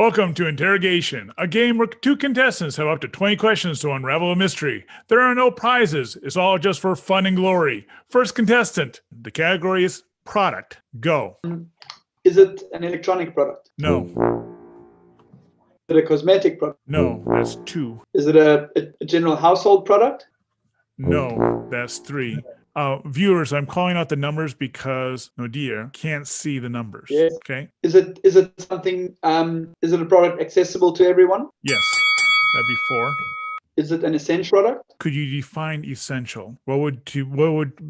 Welcome to Interrogation, a game where two contestants have up to 20 questions to unravel a mystery. There are no prizes. It's all just for fun and glory. First contestant, the category is product. Go. Is it an electronic product? No. Is it a cosmetic product? No, that's 2. Is it a general household product? No, that's 3. Viewers, I'm calling out the numbers because Nadir can't see the numbers. Yes. Okay. Is it something? Is it a product accessible to everyone? Yes, that'd be 4. Is it an essential product? Could you define essential? What would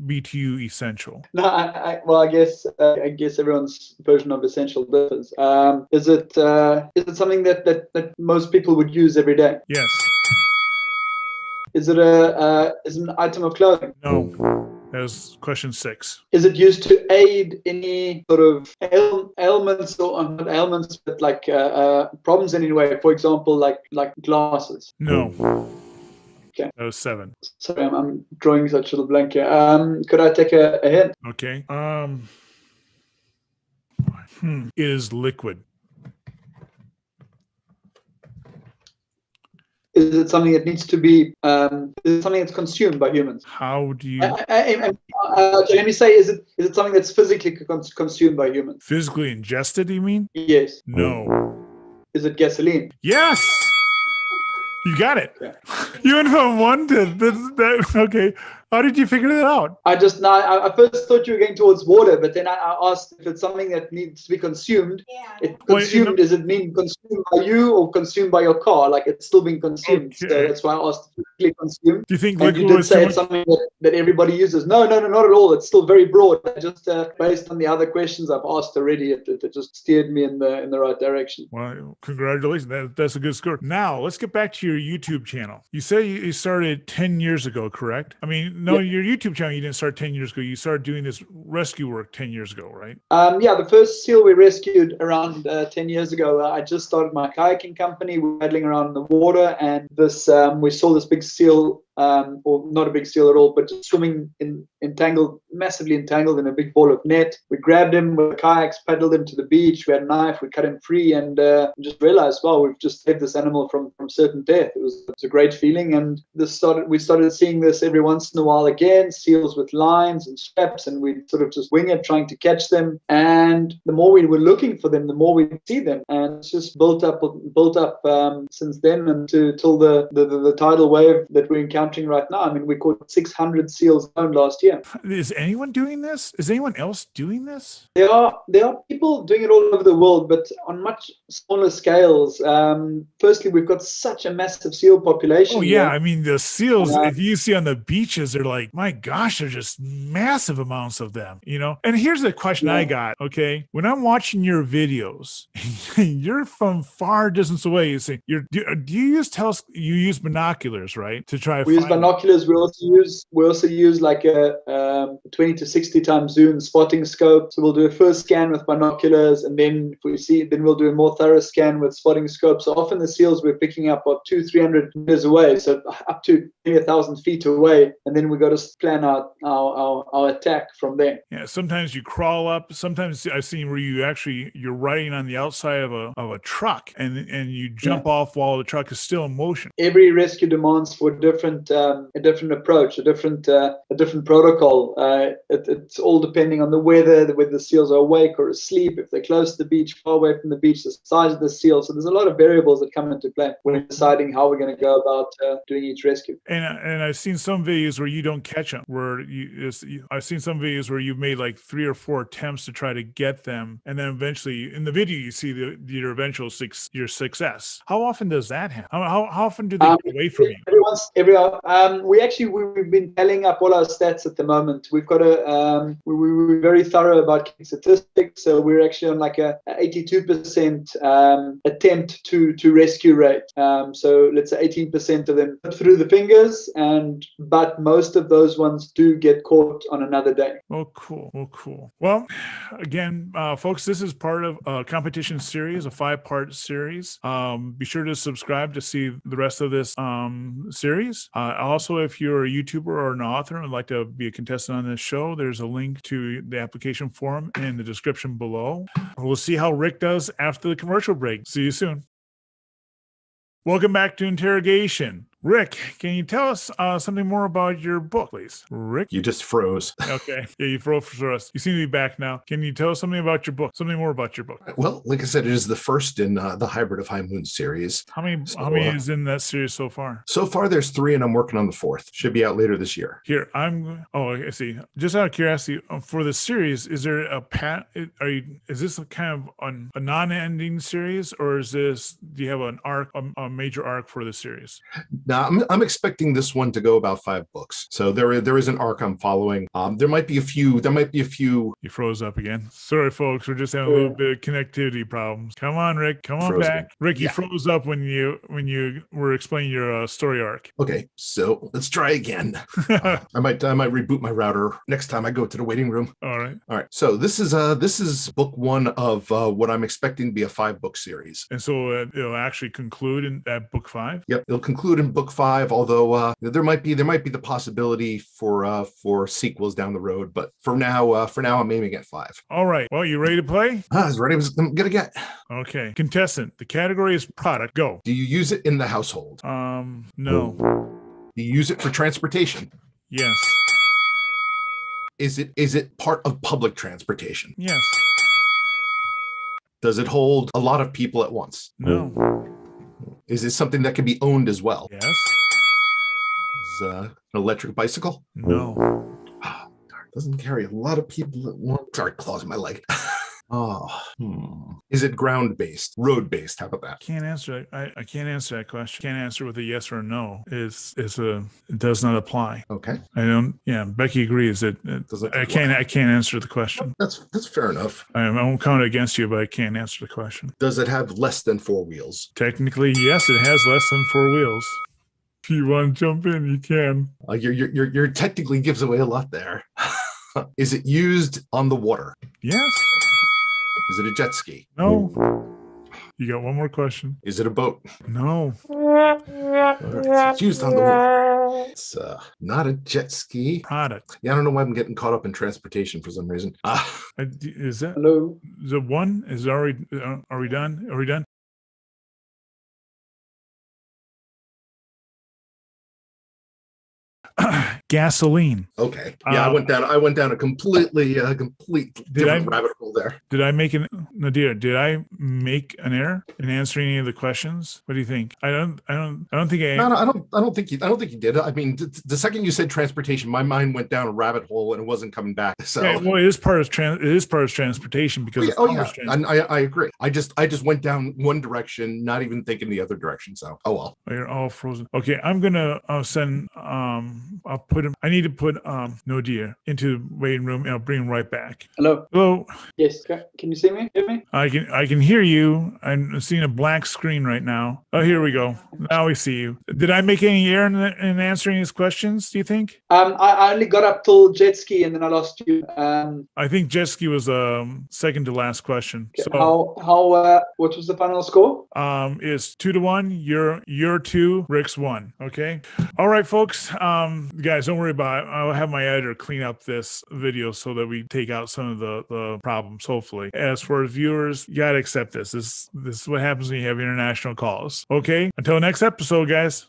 be to you essential? No, I guess everyone's version of essential differs. Is it something that most people would use every day? Yes. Is it an item of clothing? No. That was question 6. Is it used to aid any sort of ailments, or not ailments, but like problems in any way? For example, like glasses. No. Okay. That was 7. Sorry, I'm drawing such a little blank here. Could I take a hint? Okay. It is liquid. Is it something that needs to be? Is it something that's consumed by humans? How do you? Let me say, is it something that's physically consumed by humans? Physically ingested, you mean? Yes. No. Is it gasoline? Yes. You got it. Yeah. You went from 1 to that. Okay. How did you figure that out? I first thought you were going towards water, but then I asked if it's something that needs to be consumed. Yeah. Does it mean consumed by you or consumed by your car? Like it's still being consumed. Okay. So that's why I asked if consumed. Do you think liquid was say it's something that everybody uses? No, not at all. It's still very broad. Just based on the other questions I've asked already, it just steered me in the right direction. Well, congratulations. That's a good score. Now let's get back to your YouTube channel. You say you started 10 years ago, correct? I mean, no, your YouTube channel, you didn't start 10 years ago. You started doing this rescue work 10 years ago, right? Yeah, the first seal we rescued around 10 years ago. I just started my kayaking company. We were paddling around in the water, and this we saw this big seal, or not a big seal at all, but just swimming massively entangled in a big ball of net. We grabbed him with kayaks, paddled him to the beach. We had a knife, we cut him free, and just realized, wow, we've just saved this animal from certain death. It was a great feeling, and we started seeing this every once in a while again, seals with lines and straps, and we sort of just wing it, trying to catch them. And the more we were looking for them, the more we see them, and it's just built up since then until the tidal wave that we're encountering right now. I mean, we caught 600 seals alone last year. Is anyone doing this? Is anyone else doing this? There are people doing it all over the world, but on much smaller scales. Firstly, we've got such a massive seal population. Oh yeah, I mean the seals. If you see on the beaches, they're like, my gosh, they're just massive amounts of them. You know. And here's the question I got. Okay, when I'm watching your videos, you're from far distance away. You say, do you use binoculars, right, to try? We use binoculars. We also use like a 20 to 60 times zoom spotting scope. So we'll do a first scan with binoculars, and then if we see, then we'll do a more thorough scan with spotting scope. So often the seals we're picking up are 200-300 meters away, so up to 1,000 feet away, and then we got to plan out our attack from there. Yeah, sometimes you crawl up. Sometimes I've seen where you're riding on the outside of a truck, and you jump off while the truck is still in motion. Every rescue demands for a different approach, a different protocol. It's all depending on the weather, whether the seals are awake or asleep, if they're close to the beach, far away from the beach, the size of the seal. So there's a lot of variables that come into play when deciding how we're going to go about doing each rescue. And I've seen some videos where you don't catch them. I've seen some videos where you've made like 3 or 4 attempts to try to get them, and then eventually in the video you see your eventual success. How often does that happen? How often do they get away from you? We've been tallying up all our stats at the moment. We've got we're very thorough about statistics, so we're actually on like a 82% attempt to rescue rate. So let's say 18% of them through the fingers, but most of those ones do get caught on another day. Oh, cool. Well, again, folks, this is part of a competition series, a 5-part series. Be sure to subscribe to see the rest of this series. Also, if you're a YouTuber or an author and would like to be a contestant on this show, there's a link to the application form in the description below. We'll see how Rick does after the commercial break. See you soon. Welcome back to Interrogation. Rick, can you tell us something more about your book, please? Rick? You just froze. Okay. Yeah, you froze for us. You seem to be back now. Can you tell us something about your book? Something more about your book? Well, like I said, it is the first in the Hybrid of High Moon series. How many is in that series so far? So far, there's 3, and I'm working on the 4th. Should be out later this year. Here, I see. Just out of curiosity, for the series, is there a is this a kind of a non-ending series, or do you have an arc, a major arc for the series? Now, I'm expecting this one to go about 5 books. So there is an arc I'm following. There might be a few. You froze up again. Sorry, folks. We're just having a little bit of connectivity problems. Come on, Rick. Come on back. Rick, you froze up when you were explaining your story arc. Okay, so let's try again. I might reboot my router next time I go to the waiting room. All right. So this is book 1 of what I'm expecting to be a 5-book series. And so it'll actually conclude at book 5. Yep, it'll conclude in book 5. Although there might be the possibility for sequels down the road, but for now I'm aiming at 5. All right. Well, you ready to play? As ready as I'm gonna get. Okay. Contestant. The category is product. Go. Do you use it in the household? No. Do you use it for transportation? Yes. Is it part of public transportation? Yes. Does it hold a lot of people at once? No. Is it something that can be owned as well? Yes. Is an electric bicycle? No. Doesn't carry a lot of people at once. Sorry, claws in my leg. Is it ground-based, road-based? How about that? Can't answer. I can't answer that question. Can't answer with a yes or a no. It does not apply. Okay. I don't. Yeah, Becky agrees that I can't answer the question. That's fair enough. I won't count it against you, but I can't answer the question. Does it have less than 4 wheels? Technically, yes, it has less than 4 wheels. If you want to jump in, you can. You're technically gives away a lot there. Is it used on the water? Yes. Is it a jet ski? No. You got one more question. Is it a boat? No. It's used on the water. It's not a jet ski. Product. Yeah, I don't know why I'm getting caught up in transportation for some reason. Is that? Hello. Is it one? Is it already? Are we done? Are we done? Gasoline. Okay. Yeah, I went down a complete different rabbit hole there. Did I make Nadir? Did I make an error in answering any of the questions? What do you think? I don't think I. No, I don't think you did. I mean, the second you said transportation, my mind went down a rabbit hole and it wasn't coming back. So yeah, well, it is part of transportation because I agree. I just went down one direction, not even thinking the other direction. So well. You're all frozen. Okay, I'm gonna send I'll put him. I need to put Nadir into the waiting room, and I'll bring him right back. Hello. Hello. Yes. Can you see me? Hear me? I can hear you. I'm seeing a black screen right now. Oh, here we go. Now we see you. Did I make any error in answering his questions? Do you think? I only got up till jet ski, and then I lost you. I think jet ski was second to last question. Okay. So what was the final score? It's 2-1. You're 2. Rick's 1. Okay. All right, folks. Guys, don't worry about it. I'll have my editor clean up this video so that we take out some of the problems, hopefully. As for viewers, you gotta accept this. This is what happens when you have international calls. Okay? Until next episode, guys.